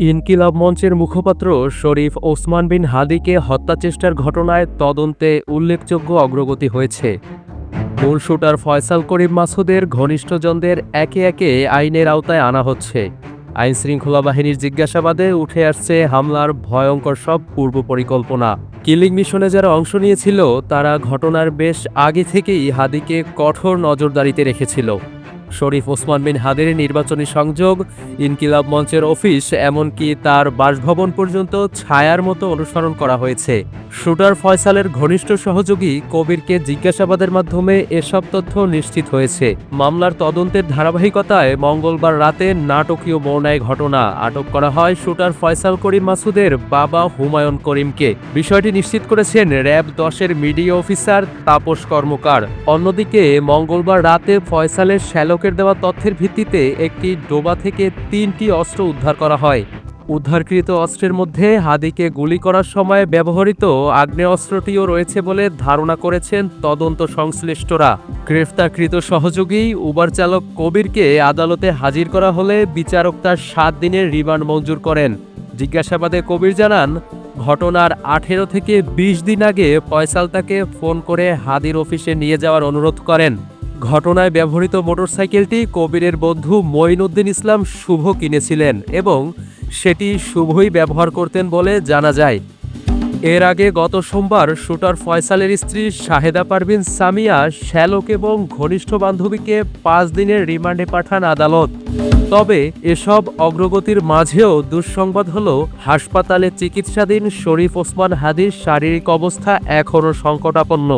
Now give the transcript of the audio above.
ইনকিলাব মঞ্চের মুখপাত্র শরীফ ওসমান বিন হাদিকে হত্যাচেষ্টার ঘটনায় তদন্তে উল্লেখযোগ্য অগ্রগতি হয়েছে। মূল শুটার ফয়সাল করিম মাসুদের ঘনিষ্ঠজনদের একে একে আইনের আওতায় আনা হচ্ছে। আইনশৃঙ্খলা বাহিনীর জিজ্ঞাসাবাদে উঠে আসছে হামলার ভয়ঙ্কর সব পূর্ব পরিকল্পনা। কিলিং মিশনে যারা অংশ নিয়েছিল তারা ঘটনার বেশ আগে থেকেই হাদিকে কঠোর নজরদারিতে রেখেছিল। শরীফ ওসমান বিন হাদির নির্বাচনী সংযোগ, ইনকিলাব মঞ্চের অফিস, এমনকি তার বাসভবন পর্যন্ত ছায়ার মতো অনুসরণ করা হয়েছে। শুটার ফয়সালের ঘনিষ্ঠ সহযোগী কবিরকে জিজ্ঞাসাবাদের মাধ্যমে এসব তথ্য নিশ্চিত হয়েছে। মামলার তদন্তের ধারাবাহিকতায় মঙ্গলবার রাতে নাটকীয় বর্ণায় ঘটনা আটক করা হয় শুটার ফয়সাল করিম মাসুদের বাবা হুমায়ুন করিমকে। বিষয়টি নিশ্চিত করেছেন র্যাব 10-এর মিডিয়া অফিসার তাপস কর্মকার। অন্যদিকে মঙ্গলবার রাতে ফয়সালের শ্যালকের দেওয়া তথ্যের ভিত্তিতে একটি ডোবা থেকে 3টি অস্ত্র উদ্ধার করা হয়। উদ্ধারকৃত অস্ত্রের মধ্যে হাদিকে গুলি করার সময় ব্যবহৃত আগ্নেয়াস্ত্রটিও রয়েছে বলে ধারণা করেছেন তদন্ত সংশ্লিষ্টরা। গ্রেফতারকৃত সহযোগী উবার চালক কবিরকে আদালতে হাজির করা হলে বিচারক তার 7 দিনের রিমান্ড মঞ্জুর করেন। জিজ্ঞাসাবাদে কবির জানান, ঘটনার 18 থেকে 20 দিন আগে ফয়সাল তাকে ফোন করে হাদির অফিসে নিয়ে যাওয়ার অনুরোধ করেন। ঘটনায় ব্যবহৃত মোটরসাইকেলটি কবিরের বন্ধু মঈনুদ্দিন ইসলাম শুভ কিনেছিলেন এবং সেটি শুভই ব্যবহার করতেন বলে জানা যায়। এর আগে গত সোমবার শুটার ফয়সালের স্ত্রী শাহেদা পারভিন সামিয়া শ্যালক এবং ঘনিষ্ঠ বান্ধবীকে 5 দিনের রিমান্ডে পাঠান আদালত। তবে এসব অগ্রগতির মাঝেও দুঃসংবাদ হল, হাসপাতালে চিকিৎসাধীন শরীফ ওসমান হাদির শারীরিক অবস্থা এখনও সংকটাপন্ন।